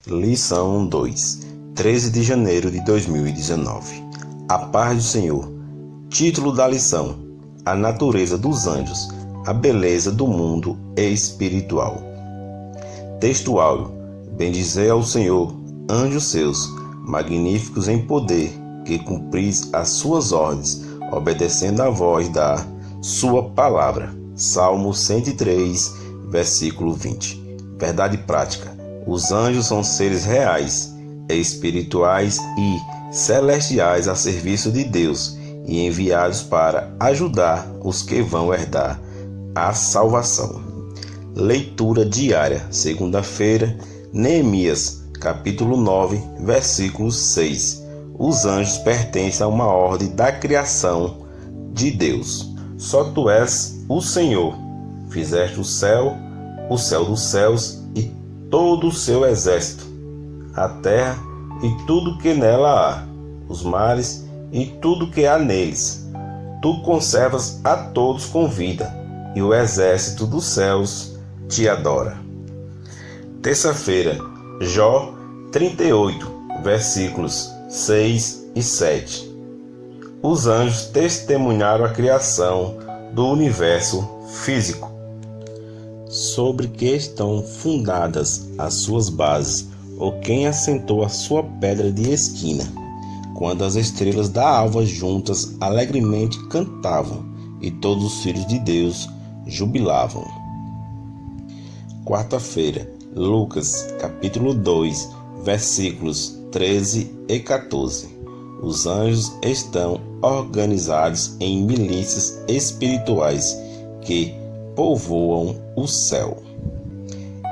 Lição 2, 13 de janeiro de 2019. A paz do Senhor. Título da lição: A natureza dos anjos, a beleza do mundo espiritual. Texto áudio: Bendizei ao Senhor, anjos seus, magníficos em poder, que cumpris as suas ordens, obedecendo à voz da sua palavra. Salmo 103, versículo 20. Verdade prática: os anjos são seres reais, espirituais e celestiais a serviço de Deus e enviados para ajudar os que vão herdar a salvação. Leitura diária, segunda-feira, Neemias, capítulo 9, versículo 6. Os anjos pertencem a uma ordem da criação de Deus. Só tu és o Senhor, fizeste o céu dos céus e todo o seu exército, a terra e tudo que nela há, os mares e tudo que há neles. Tu conservas a todos com vida, e o exército dos céus te adora. Terça-feira, Jó 38, versículos 6 e 7. Os anjos testemunharam a criação do universo físico, sobre que estão fundadas as suas bases, ou quem assentou a sua pedra de esquina, quando as estrelas da alva juntas alegremente cantavam, e todos os filhos de Deus jubilavam. Quarta-feira, Lucas, capítulo 2, versículos 13 e 14. Os anjos estão organizados em milícias espirituais que povoam o céu.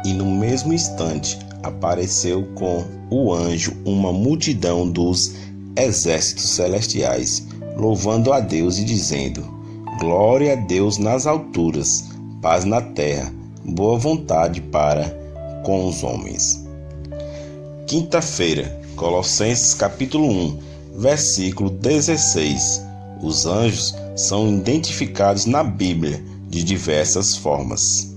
E no mesmo instante apareceu com o anjo uma multidão dos exércitos celestiais, louvando a Deus e dizendo: Glória a Deus nas alturas, paz na terra, boa vontade para com os homens. Quinta-feira, Colossenses capítulo 1, versículo 16. Os anjos são identificados na Bíblia de diversas formas.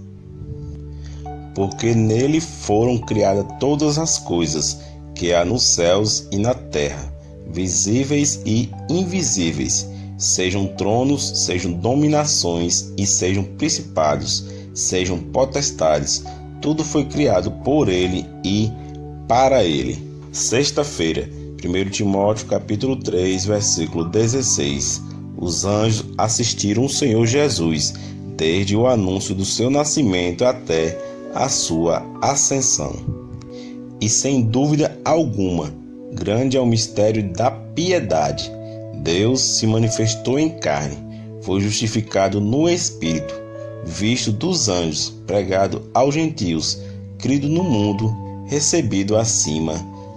Porque nele foram criadas todas as coisas que há nos céus e na terra, visíveis e invisíveis, sejam tronos, sejam dominações e sejam principados, sejam potestades, tudo foi criado por ele e para ele. Sexta-feira, 1 Timóteo capítulo 3, versículo 16. Os anjos assistiram o Senhor Jesus desde o anúncio do seu nascimento até a sua ascensão. E sem dúvida alguma, grande é o mistério da piedade. Deus se manifestou em carne, foi justificado no Espírito, visto dos anjos, pregado aos gentios, crido no mundo, recebido acima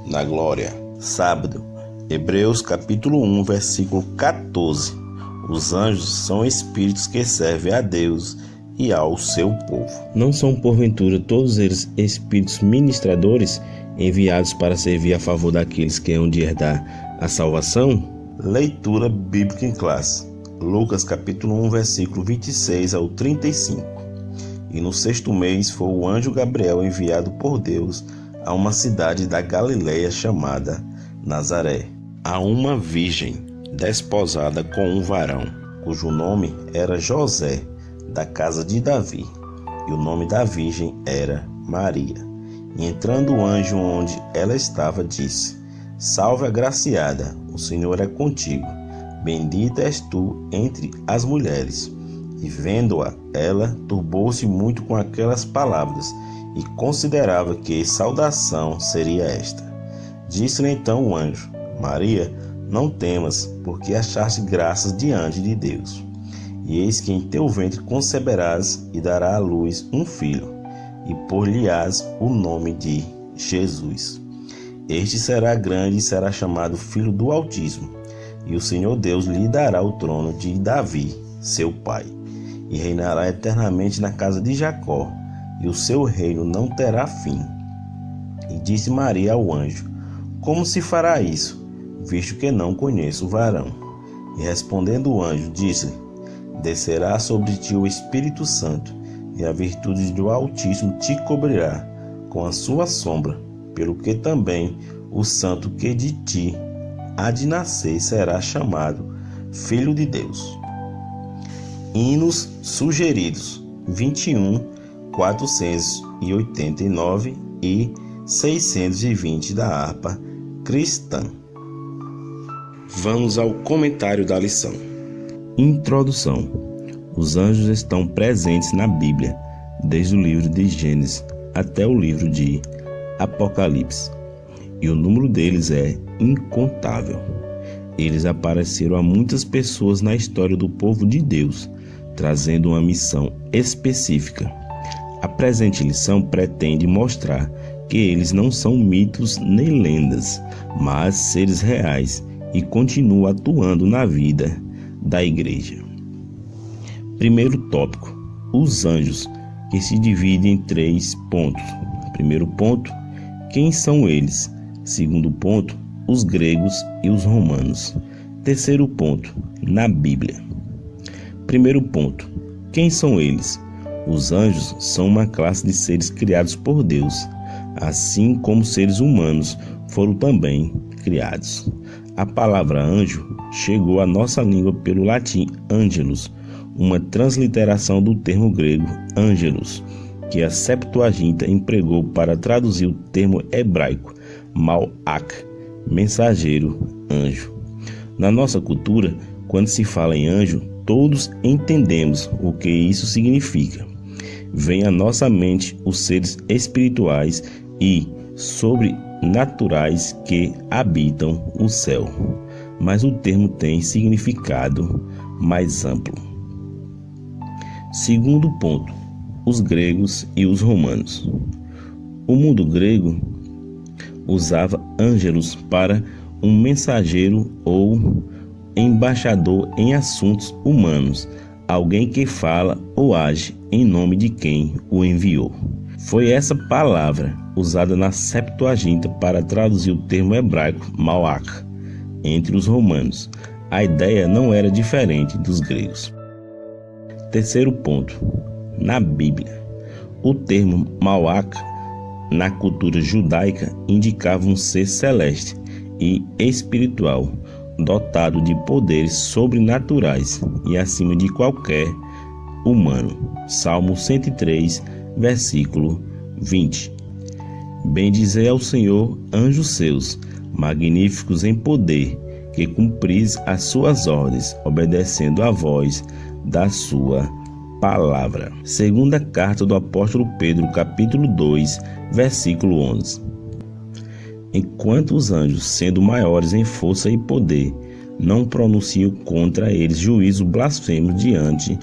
na glória. Sábado, Hebreus capítulo 1, versículo 14. Os anjos são espíritos que servem a Deus e ao seu povo. Não são porventura todos eles espíritos ministradores, enviados para servir a favor daqueles que hão de herdar a salvação? Leitura bíblica em classe. Lucas capítulo 1, versículo 26 ao 35. E no sexto mês foi o anjo Gabriel enviado por Deus a uma cidade da Galileia chamada Nazaré, a uma virgem desposada com um varão, cujo nome era José, da casa de Davi, e o nome da virgem era Maria. E entrando o anjo onde ela estava, disse: Salve agraciada, o Senhor é contigo, bendita és tu entre as mulheres. E vendo-a, ela turbou-se muito com aquelas palavras, e considerava que saudação seria esta. Disse-lhe então o anjo: Maria, não temas, porque achaste graças diante de Deus. E eis que em teu ventre conceberás e dará à luz um filho, e por-lhe-ás o nome de Jesus. Este será grande e será chamado Filho do Altíssimo, e o Senhor Deus lhe dará o trono de Davi, seu pai, e reinará eternamente na casa de Jacó, e o seu reino não terá fim. E disse Maria ao anjo: Como se fará isso, visto que não conheço o varão? E respondendo o anjo, disse-lhe: Descerá sobre ti o Espírito Santo, e a virtude do Altíssimo te cobrirá com a sua sombra. pelo que também o santo que de ti há de nascer será chamado Filho de Deus. Hinos sugeridos: 21, 489 e 620 da harpa cristã. Vamos ao comentário da lição. Introdução. Os anjos estão presentes na Bíblia, desde o livro de Gênesis até o livro de Apocalipse, e o número deles é incontável. Eles apareceram a muitas pessoas na história do povo de Deus, trazendo uma missão específica. A presente lição pretende mostrar que eles não são mitos nem lendas, mas seres reais e continuam atuando na vida da igreja. Primeiro tópico: os anjos, que se dividem em 3 pontos. Primeiro ponto: quem são eles? Segundo ponto: os gregos e os romanos. Terceiro ponto: na Bíblia. Primeiro ponto: quem são eles? Os anjos são uma classe de seres criados por Deus, assim como seres humanos foram também criados. A palavra anjo chegou à nossa língua pelo latim angelus, uma transliteração do termo grego angelos, que a Septuaginta empregou para traduzir o termo hebraico malach, mensageiro, anjo. Na nossa cultura, quando se fala em anjo, todos entendemos o que isso significa. Vem à nossa mente os seres espirituais e sobrenaturais que habitam o céu, mas o termo tem significado mais amplo. Segundo ponto: os gregos e os romanos. O mundo grego usava ângelos para um mensageiro ou embaixador em assuntos humanos, alguém que fala ou age em nome de quem o enviou. Foi essa palavra usada na Septuaginta para traduzir o termo hebraico malach entre os romanos. A ideia não era diferente dos gregos. Terceiro ponto: na Bíblia. O termo malach na cultura judaica indicava um ser celeste e espiritual, dotado de poderes sobrenaturais e acima de qualquer humano. Salmo 103, versículo 20. Bendizei ao Senhor, anjos seus, magníficos em poder, que cumpris as suas ordens, obedecendo à voz da sua palavra. Segunda carta do apóstolo Pedro, capítulo 2, versículo 11. Enquanto os anjos, sendo maiores em força e poder, não pronunciam contra eles juízo blasfemo diante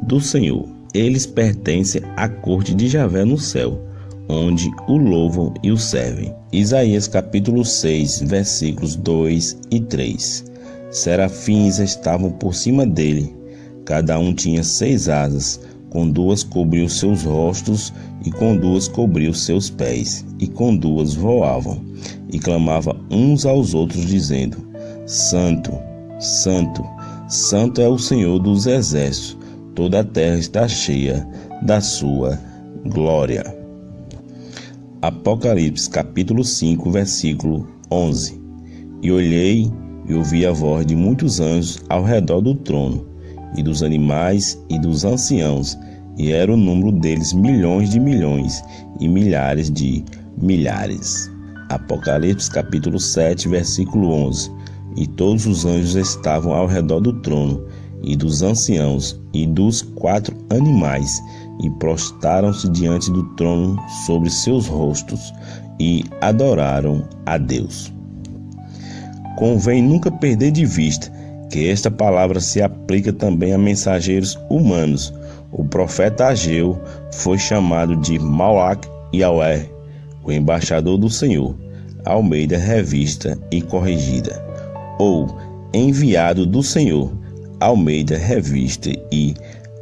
do Senhor. Eles pertencem à corte de Javé no céu, onde o louvam e o servem. Isaías capítulo 6, versículos 2 e 3. Serafins estavam por cima dele, cada um tinha 6 asas, com 2 cobriu seus rostos, e com 2 cobriu seus pés, e com 2 voavam, e clamavam uns aos outros, dizendo: Santo, Santo, Santo é o Senhor dos exércitos, toda a terra está cheia da sua glória. Apocalipse capítulo 5, versículo 11. E olhei e ouvi a voz de muitos anjos ao redor do trono, e dos animais e dos anciãos, e era o número deles milhões de milhões e milhares de milhares. Apocalipse capítulo 7, versículo 11. E todos os anjos estavam ao redor do trono, e dos anciãos, e dos 4 animais, e prostaram-se diante do trono sobre seus rostos, e adoraram a Deus. Convém nunca perder de vista que esta palavra se aplica também a mensageiros humanos. O profeta Ageu foi chamado de Malach Yahweh, o embaixador do Senhor, Almeida Revista e Corrigida, ou enviado do Senhor, Almeida Revista e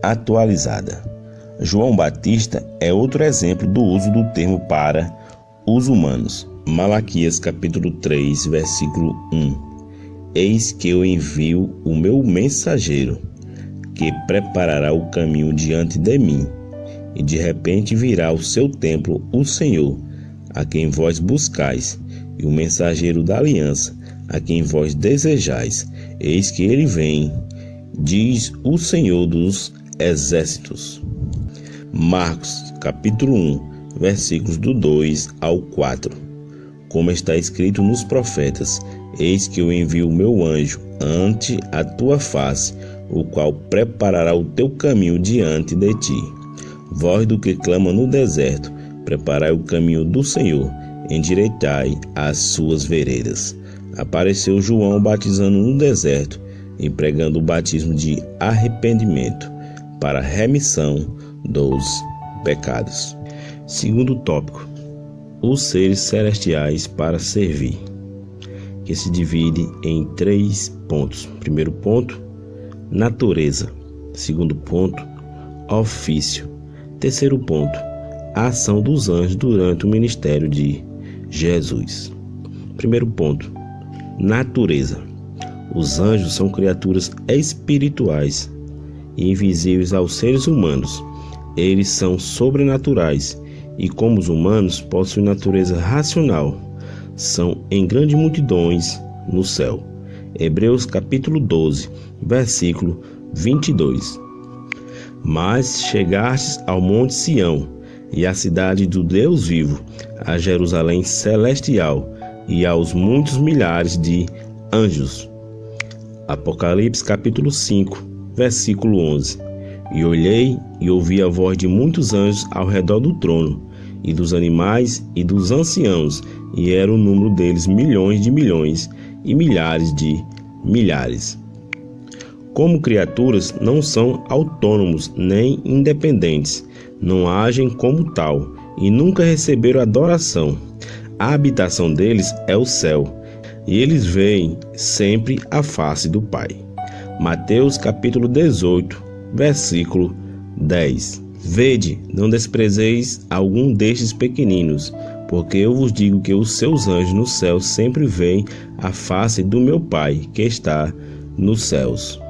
Atualizada. João Batista é outro exemplo do uso do termo para os humanos. Malaquias capítulo 3, versículo 1. Eis que eu envio o meu mensageiro, que preparará o caminho diante de mim, e de repente virá ao seu templo o Senhor, a quem vós buscais, e o mensageiro da aliança, a quem vós desejais. Eis que ele vem, diz o Senhor dos Exércitos. Marcos, capítulo 1, versículos do 2 ao 4. Como está escrito nos profetas: eis que eu envio o meu anjo ante a tua face, o qual preparará o teu caminho diante de ti. Voz do que clama no deserto: preparai o caminho do Senhor, endireitai as suas veredas. Apareceu João batizando no deserto e pregando o batismo de arrependimento para a remissão dos pecados. Segundo tópico: os seres celestiais para servir, que se divide em 3 pontos. Primeiro ponto: natureza. Segundo ponto: ofício. Terceiro ponto: a ação dos anjos durante o ministério de Jesus. Primeiro ponto: natureza. Os anjos são criaturas espirituais e invisíveis aos seres humanos. Eles são sobrenaturais e, como os humanos, possuem natureza racional. São em grandes multidões no céu. Hebreus capítulo 12, versículo 22. Mas chegastes ao monte Sião e à cidade do Deus vivo, a Jerusalém celestial e aos muitos milhares de anjos. Apocalipse capítulo 5, versículo 11. E olhei e ouvi a voz de muitos anjos ao redor do trono, e dos animais e dos anciãos, e era o número deles milhões de milhões e milhares de milhares. Como criaturas, não são autônomos nem independentes, não agem como tal e nunca receberam adoração. A habitação deles é o céu, e eles veem sempre a face do Pai. Mateus capítulo 18, versículo 10. Vede, não desprezeis algum destes pequeninos, porque eu vos digo que os seus anjos no céu sempre veem a face do meu Pai que está nos céus.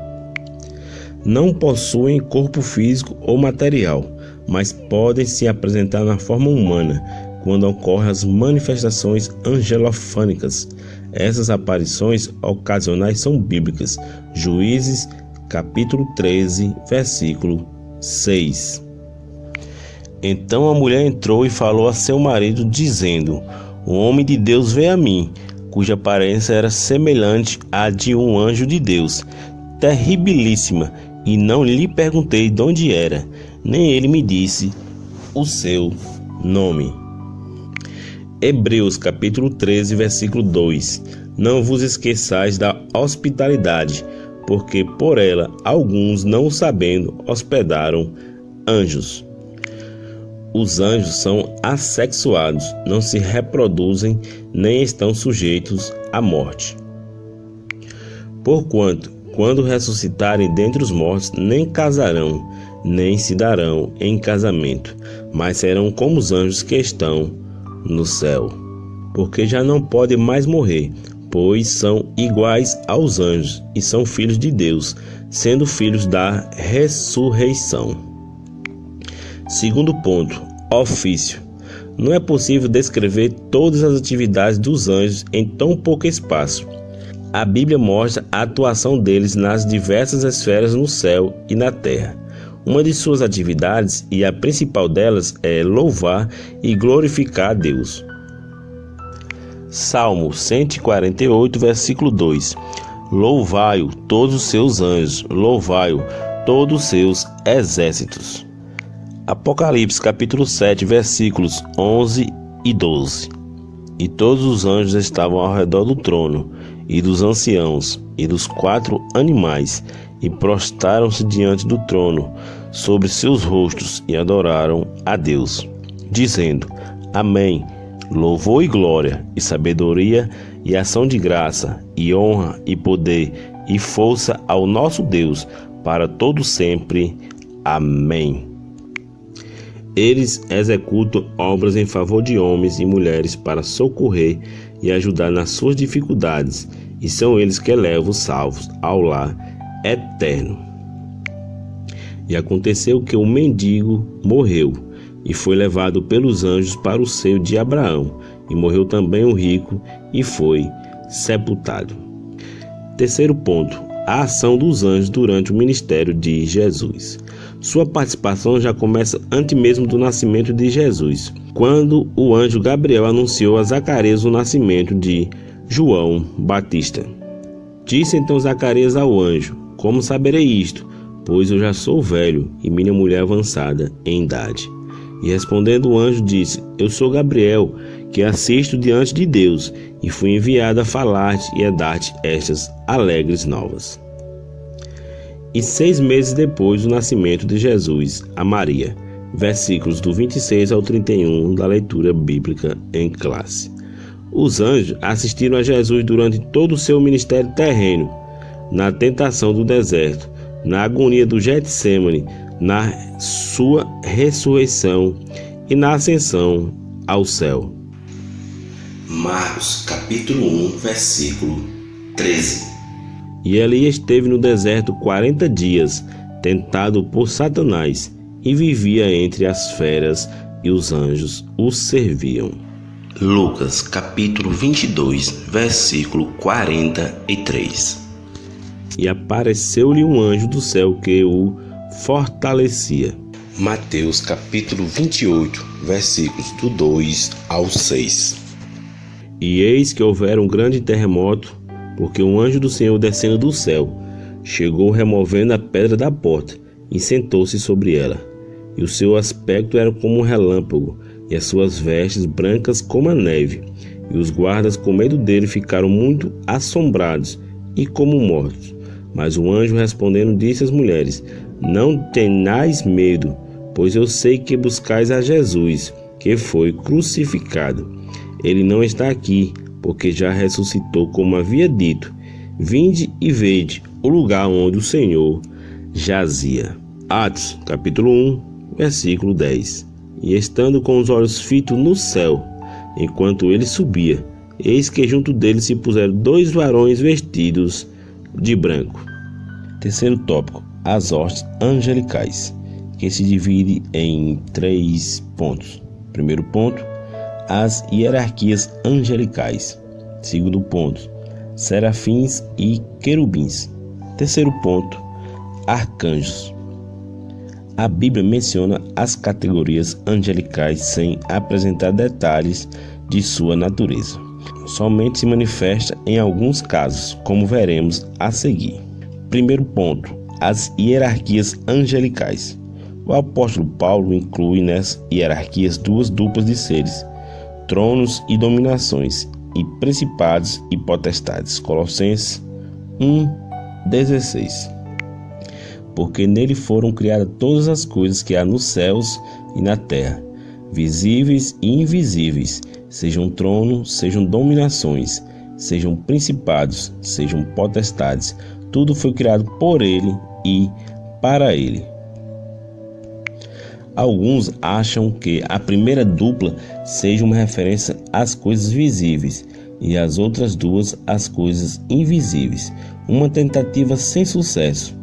Não possuem corpo físico ou material, mas podem se apresentar na forma humana quando ocorrem as manifestações angelofânicas. Essas aparições ocasionais são bíblicas. Juízes capítulo 13, versículo 6. Então a mulher entrou e falou a seu marido, dizendo: o homem de Deus veio a mim, cuja aparência era semelhante à de um anjo de Deus, terribilíssima, e não lhe perguntei de onde era, nem ele me disse o seu nome. Hebreus capítulo 13, versículo 2. Não vos esqueçais da hospitalidade, porque por ela alguns, não sabendo, hospedaram anjos. Os anjos são assexuados, não se reproduzem, nem estão sujeitos à morte. Porquanto, quando ressuscitarem dentre os mortos, nem casarão, nem se darão em casamento, mas serão como os anjos que estão no céu. Porque já não podem mais morrer, pois são iguais aos anjos e são filhos de Deus, sendo filhos da ressurreição. Segundo ponto: ofício. Não é possível descrever todas as atividades dos anjos em tão pouco espaço. A Bíblia mostra a atuação deles nas diversas esferas no céu e na terra. Uma de suas atividades, e a principal delas, é louvar e glorificar a Deus. Salmo 148, versículo 2. Louvai-o todos os seus anjos, louvai-o todos os seus exércitos. Apocalipse capítulo 7, versículos 11 e 12. E todos os anjos estavam ao redor do trono, e dos anciãos, e dos 4 animais, e prostraram-se diante do trono, sobre seus rostos, e adoraram a Deus, dizendo: Amém. Louvor e glória, e sabedoria, e ação de graça, e honra, e poder, e força ao nosso Deus, para todo sempre. Amém. Eles executam obras em favor de homens e mulheres para socorrer e ajudar nas suas dificuldades, e são eles que levam os salvos ao lar eterno. E aconteceu que o mendigo morreu, e foi levado pelos anjos para o seio de Abraão, e morreu também o rico e foi sepultado. Terceiro ponto, a ação dos anjos durante o ministério de Jesus. Sua participação já começa antes mesmo do nascimento de Jesus, quando o anjo Gabriel anunciou a Zacarias o nascimento de João Batista. Disse então Zacarias ao anjo: como saberei isto? Pois eu já sou velho e minha mulher avançada em idade. E respondendo o anjo disse: eu sou Gabriel, que assisto diante de Deus, e fui enviado a falar-te e a dar-te estas alegres novas. E 6 meses depois do nascimento de Jesus a Maria, versículos do 26 ao 31 da leitura bíblica em classe. Os anjos assistiram a Jesus durante todo o seu ministério terreno, na tentação do deserto, na agonia do Getsêmani, na sua ressurreição e na ascensão ao céu. Marcos capítulo 1, versículo 13. E Eli esteve no deserto 40 dias, tentado por Satanás, e vivia entre as feras, e os anjos o serviam. Lucas capítulo 22, versículo 43. E apareceu-lhe um anjo do céu que o fortalecia. Mateus capítulo 28, versículos do 2 ao 6. E eis que houvera um grande terremoto, porque um anjo do Senhor descendo do céu chegou removendo a pedra da porta e sentou-se sobre ela. E o seu aspecto era como um relâmpago, e as suas vestes brancas como a neve. E os guardas, com medo dele, ficaram muito assombrados e como mortos. Mas o anjo respondendo disse às mulheres: não tenhais medo, pois eu sei que buscais a Jesus, que foi crucificado. Ele não está aqui, porque já ressuscitou, como havia dito. Vinde e vede o lugar onde o Senhor jazia. Atos, capítulo 1, versículo 10. E estando com os olhos fitos no céu, enquanto ele subia, eis que junto dele se puseram 2 varões vestidos de branco. Terceiro tópico, as hostes angelicais, que se divide em 3 pontos. Primeiro ponto, as hierarquias angelicais. Segundo ponto, serafins e querubins. Terceiro ponto, arcanjos. A Bíblia menciona as categorias angelicais sem apresentar detalhes de sua natureza. Somente se manifesta em alguns casos, como veremos a seguir. Primeiro ponto, as hierarquias angelicais. O apóstolo Paulo inclui nessas hierarquias 2 duplas de seres: tronos e dominações, e principados e potestades. Colossenses 1:16. Porque nele foram criadas todas as coisas que há nos céus e na terra, visíveis e invisíveis, sejam tronos, sejam dominações, sejam principados, sejam potestades. Tudo foi criado por ele e para ele. Alguns acham que a primeira dupla seja uma referência às coisas visíveis e as outras 2 às coisas invisíveis. Uma tentativa sem sucesso.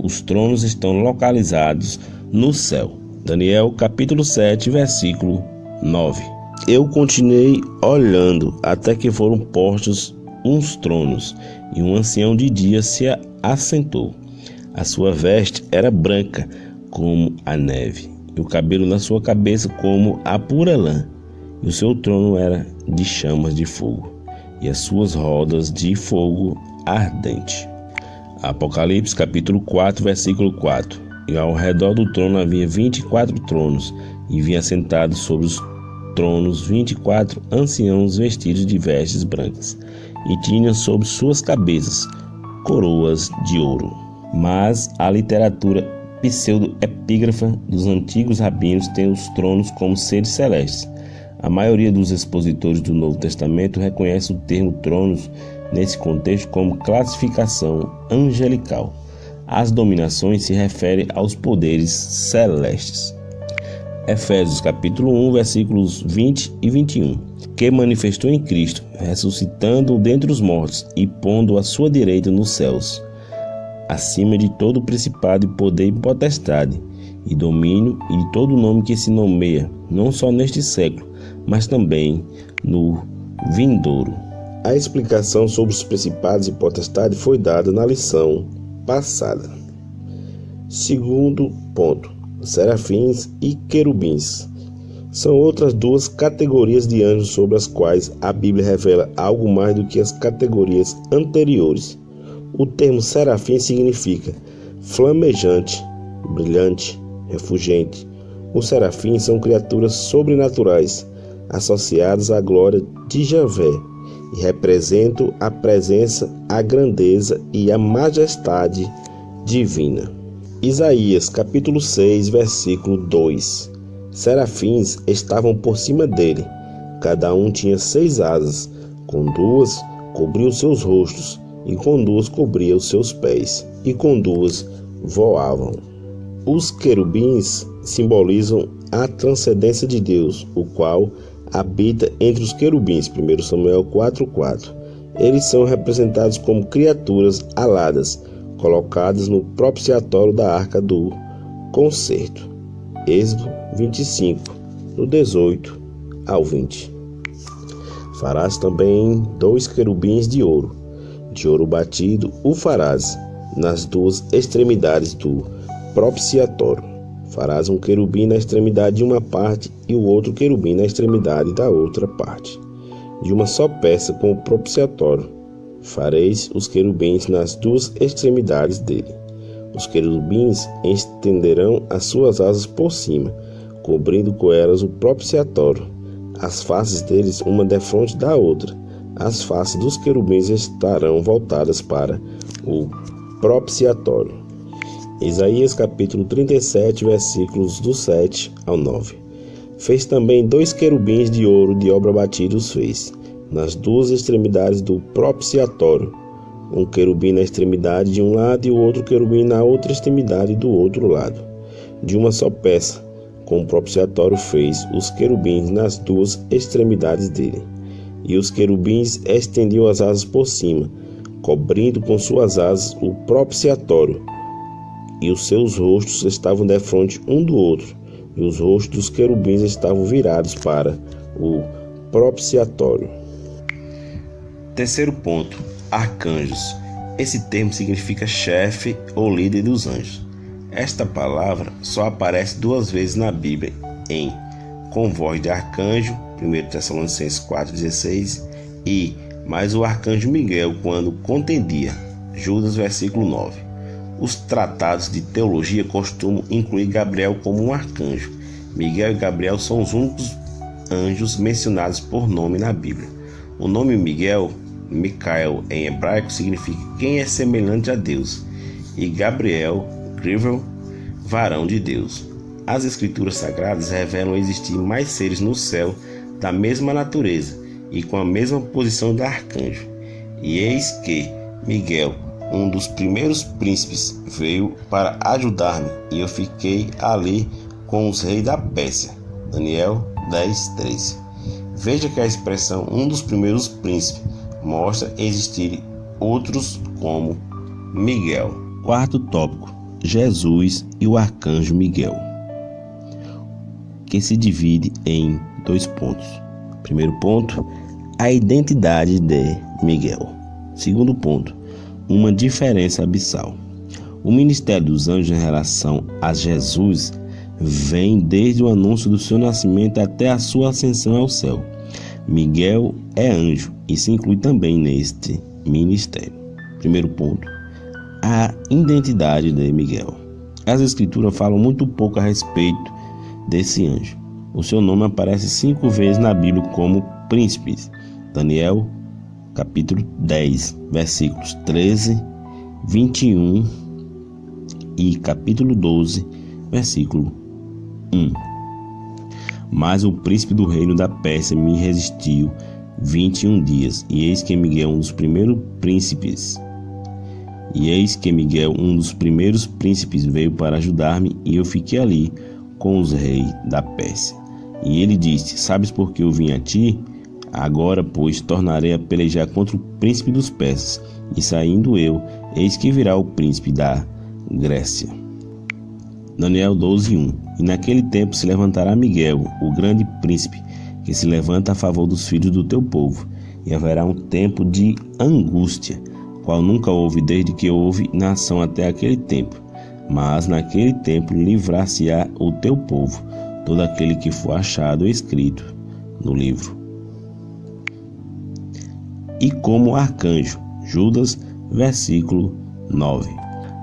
Os tronos estão localizados no céu. Daniel capítulo 7, versículo 9. Eu continuei olhando até que foram postos uns tronos, e um ancião de dia se assentou. A sua veste era branca como a neve, e o cabelo na sua cabeça como a pura lã, e o seu trono era de chamas de fogo, e as suas rodas de fogo ardente. Apocalipse capítulo 4, versículo 4. E ao redor do trono havia 24 tronos, e vinham assentados sobre os tronos 24 anciãos vestidos de vestes brancas, e tinham sobre suas cabeças coroas de ouro. Mas a literatura pseudo-epígrafa dos antigos rabinos tem os tronos como seres celestes. A maioria dos expositores do Novo Testamento reconhece o termo tronos nesse contexto como classificação angelical. As dominações se referem aos poderes celestes. Efésios capítulo 1, versículos 20 e 21. Que manifestou em Cristo, ressuscitando-o dentre os mortos e pondo à sua direita nos céus, acima de todo principado e poder e potestade, e domínio e de todo nome que se nomeia, não só neste século, mas também no vindouro. A explicação sobre os principados e potestades foi dada na lição passada. Segundo ponto, serafins e querubins são outras duas categorias de anjos sobre as quais a Bíblia revela algo mais do que as categorias anteriores. O termo serafim significa flamejante, brilhante, refulgente. Os serafins são criaturas sobrenaturais associadas à glória de Javé e representam a presença, a grandeza e a majestade divina. Isaías capítulo 6, versículo 2. Serafins estavam por cima dele, cada um tinha 6 asas, com 2 cobria os seus rostos, e com 2 cobria os seus pés, e com 2 voavam. Os querubins simbolizam a transcendência de Deus, o qual habita entre os querubins, 1 Samuel 4:4. Eles são representados como criaturas aladas, colocadas no propiciatório da Arca do Concerto. Êxodo 25, do 18 ao 20. Farás também 2 querubins de ouro batido o farás nas 2 extremidades do propiciatório. Farás um querubim na extremidade de uma parte e o outro querubim na extremidade da outra parte, de uma só peça com o propiciatório. Fareis os querubins nas 2 extremidades dele. Os querubins estenderão as suas asas por cima, cobrindo com elas o propiciatório. As faces deles, uma defronte da outra. As faces dos querubins estarão voltadas para o propiciatório. Isaías capítulo 37, versículos do 7 ao 9. Fez também 2 querubins de ouro de obra batida os fez, nas 2 extremidades do propiciatório. Um querubim na extremidade de um lado e o outro querubim na outra extremidade do outro lado. De uma só peça, com o propiciatório fez os querubins nas 2 extremidades dele. E os querubins estendiam as asas por cima, cobrindo com suas asas o propiciatório. E os seus rostos estavam defronte um do outro, e os rostos dos querubins estavam virados para o propiciatório. Terceiro ponto, arcanjos. Esse termo significa chefe ou líder dos anjos. Esta palavra só aparece 2 vezes na Bíblia, com voz de arcanjo, 1 Tessalonicenses 4,16, e mais o arcanjo Miguel quando contendia, Judas versículo 9. Os tratados de teologia costumam incluir Gabriel como um arcanjo. Miguel e Gabriel são os únicos anjos mencionados por nome na Bíblia. O nome Miguel, Micael em hebraico, significa quem é semelhante a Deus, e Gabriel, varão de Deus. As escrituras sagradas revelam existir mais seres no céu da mesma natureza e com a mesma posição do arcanjo. E eis que Miguel, um dos primeiros príncipes, veio para ajudar-me, e eu fiquei ali com os reis da Pérsia. Daniel 10:13. Veja que a expressão um dos primeiros príncipes mostra existir outros como Miguel. Quarto tópico, Jesus e o arcanjo Miguel, que se divide em 2 pontos. Primeiro ponto, a identidade de Miguel. Segundo ponto, uma diferença abissal. O ministério dos anjos em relação a Jesus vem desde o anúncio do seu nascimento até a sua ascensão ao céu. Miguel é anjo e se inclui também neste ministério. Primeiro ponto, a identidade de Miguel. As escrituras falam muito pouco a respeito desse anjo. O seu nome aparece 5 vezes na Bíblia como príncipe. Daniel capítulo 10, versículos 13, 21 e capítulo 12, versículo 1. Mas o príncipe do reino da Pérsia me resistiu 21 dias, e eis que Miguel, um dos primeiros príncipes, veio para ajudar-me, e eu fiquei ali com os reis da Pérsia. E ele disse: sabes por que eu vim a ti? Agora, pois, tornarei a pelejar contra o príncipe dos persas. E saindo eu, eis que virá o príncipe da Grécia. Daniel 12:1. E naquele tempo se levantará Miguel, o grande príncipe, que se levanta a favor dos filhos do teu povo, e haverá um tempo de angústia, qual nunca houve desde que houve nação até aquele tempo. Mas naquele tempo livrar-se-á o teu povo, todo aquele que for achado escrito no livro. E como arcanjo, Judas, versículo 9.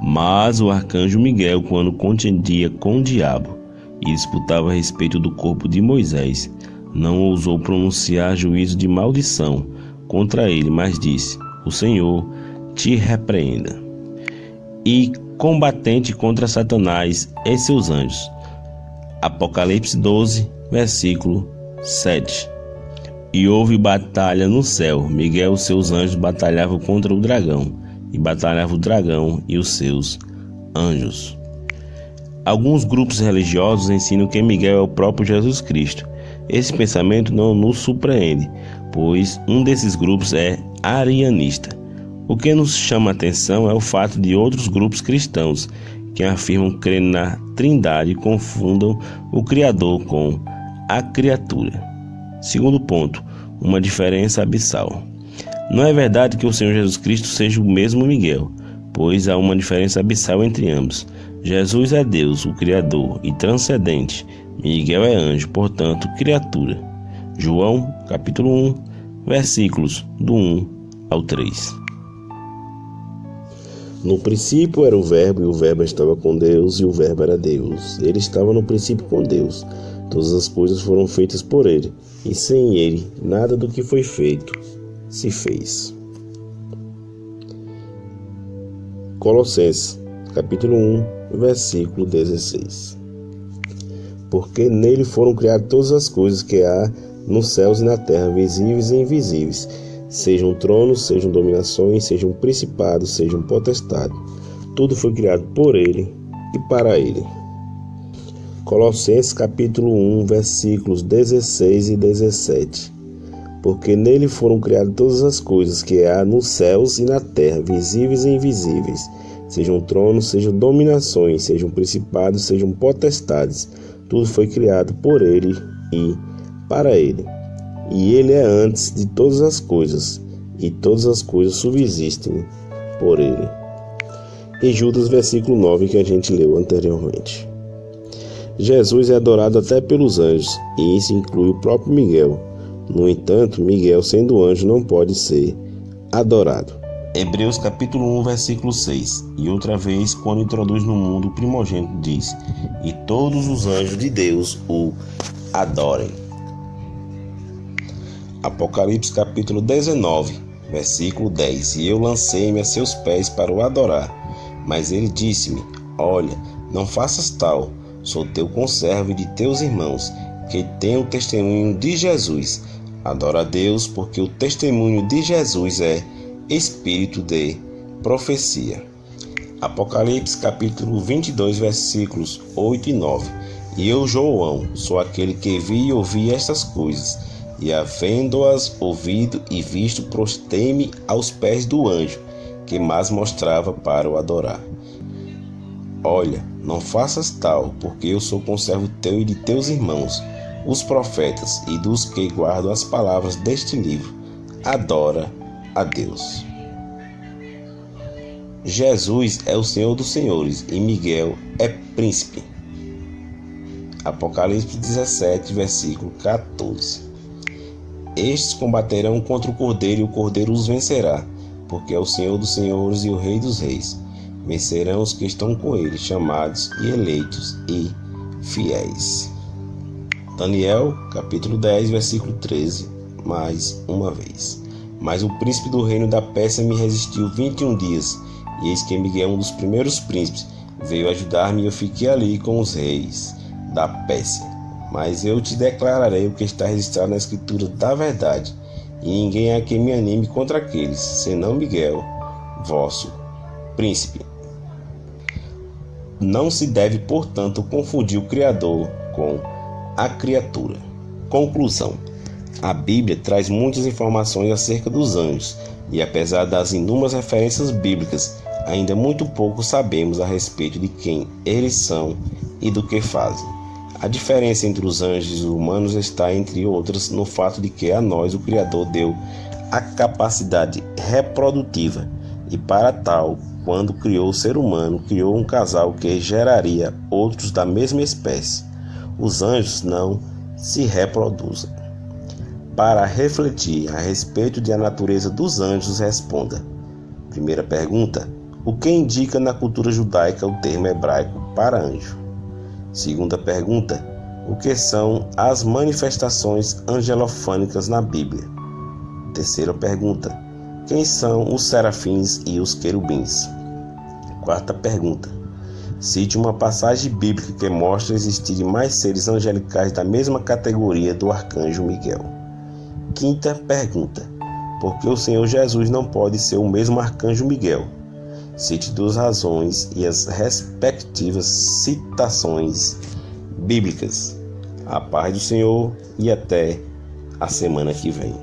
Mas o arcanjo Miguel, quando contendia com o diabo e disputava a respeito do corpo de Moisés, não ousou pronunciar juízo de maldição contra ele, mas disse: o Senhor te repreenda. E combatente contra Satanás e seus anjos. Apocalipse 12, versículo 7. E houve batalha no céu. Miguel e seus anjos batalhavam contra o dragão, e batalhava o dragão e os seus anjos. Alguns grupos religiosos ensinam que Miguel é o próprio Jesus Cristo. Esse pensamento não nos surpreende, pois um desses grupos é arianista. O que nos chama a atenção é o fato de outros grupos cristãos que afirmam crer na Trindade confundam o Criador com a criatura. Segundo ponto, uma diferença abissal. Não é verdade que o Senhor Jesus Cristo seja o mesmo Miguel, pois há uma diferença abissal entre ambos. Jesus é Deus, o Criador e transcendente. Miguel é anjo, portanto, criatura. João, capítulo 1, versículos do 1 ao 3. No princípio era o Verbo, e o Verbo estava com Deus, e o Verbo era Deus. Ele estava no princípio com Deus. Todas as coisas foram feitas por ele, e sem ele, nada do que foi feito se fez. Colossenses, capítulo 1, versículo 16. Porque nele foram criadas todas as coisas que há nos céus e na terra, visíveis e invisíveis, sejam tronos, sejam dominações, sejam principados, sejam potestades. Tudo foi criado por ele e para ele. Colossenses capítulo 1, versículos 16 e 17. Porque nele foram criadas todas as coisas que há nos céus e na terra, visíveis e invisíveis, sejam tronos, sejam dominações, sejam principados, sejam potestades. Tudo foi criado por ele e para ele. E ele é antes de todas as coisas, e todas as coisas subsistem por ele. E Judas, versículo 9, que a gente leu anteriormente. Jesus é adorado até pelos anjos, e isso inclui o próprio Miguel. No entanto, Miguel, sendo anjo, não pode ser adorado. Hebreus capítulo 1, versículo 6. E outra vez, quando introduz no mundo o primogênito, diz: e todos os anjos de Deus o adorem. Apocalipse capítulo 19, versículo 10. E eu lancei-me a seus pés para o adorar. Mas ele disse-me: olha, não faças tal, sou teu conservo e de teus irmãos, que têm o testemunho de Jesus. Adora a Deus, porque o testemunho de Jesus é espírito de profecia. Apocalipse capítulo 22, versículos 8 e 9. E eu, João, sou aquele que vi e ouvi estas coisas, e havendo-as ouvido e visto, prostei-me aos pés do anjo, que mais mostrava para o adorar. Olha, não faças tal, porque eu sou conservo teu e de teus irmãos, os profetas, e dos que guardam as palavras deste livro. Adora a Deus. Jesus é o Senhor dos senhores, e Miguel é príncipe. Apocalipse 17, versículo 14. Estes combaterão contra o Cordeiro, e o Cordeiro os vencerá, porque é o Senhor dos senhores e o Rei dos reis. Vencerão os que estão com ele, chamados e eleitos e fiéis. Daniel, capítulo 10, versículo 13, mais uma vez. Mas o príncipe do reino da Pérsia me resistiu 21 dias, e eis que Miguel, um dos primeiros príncipes, veio ajudar-me, e eu fiquei ali com os reis da Pérsia. Mas eu te declararei o que está registrado na Escritura da verdade, e ninguém há que me anime contra aqueles, senão Miguel, vosso príncipe. Não se deve, portanto, confundir o Criador com a criatura. Conclusão. A Bíblia traz muitas informações acerca dos anjos, e apesar das inúmeras referências bíblicas ainda muito pouco sabemos a respeito de quem eles são e do que fazem. A diferença entre os anjos e os humanos está, entre outras, no fato de que a nós o Criador deu a capacidade reprodutiva e, para tal, quando criou o ser humano, criou um casal que geraria outros da mesma espécie. Os anjos não se reproduzem. Para refletir a respeito da natureza dos anjos, responda. Primeira pergunta: o que indica na cultura judaica o termo hebraico para anjo? Segunda pergunta: o que são as manifestações angelofânicas na Bíblia? Terceira pergunta: quem são os serafins e os querubins? Quarta pergunta: cite uma passagem bíblica que mostra existirem mais seres angelicais da mesma categoria do arcanjo Miguel. Quinta pergunta: por que o Senhor Jesus não pode ser o mesmo arcanjo Miguel? Cite 2 razões e as respectivas citações bíblicas. A paz do Senhor e até a semana que vem.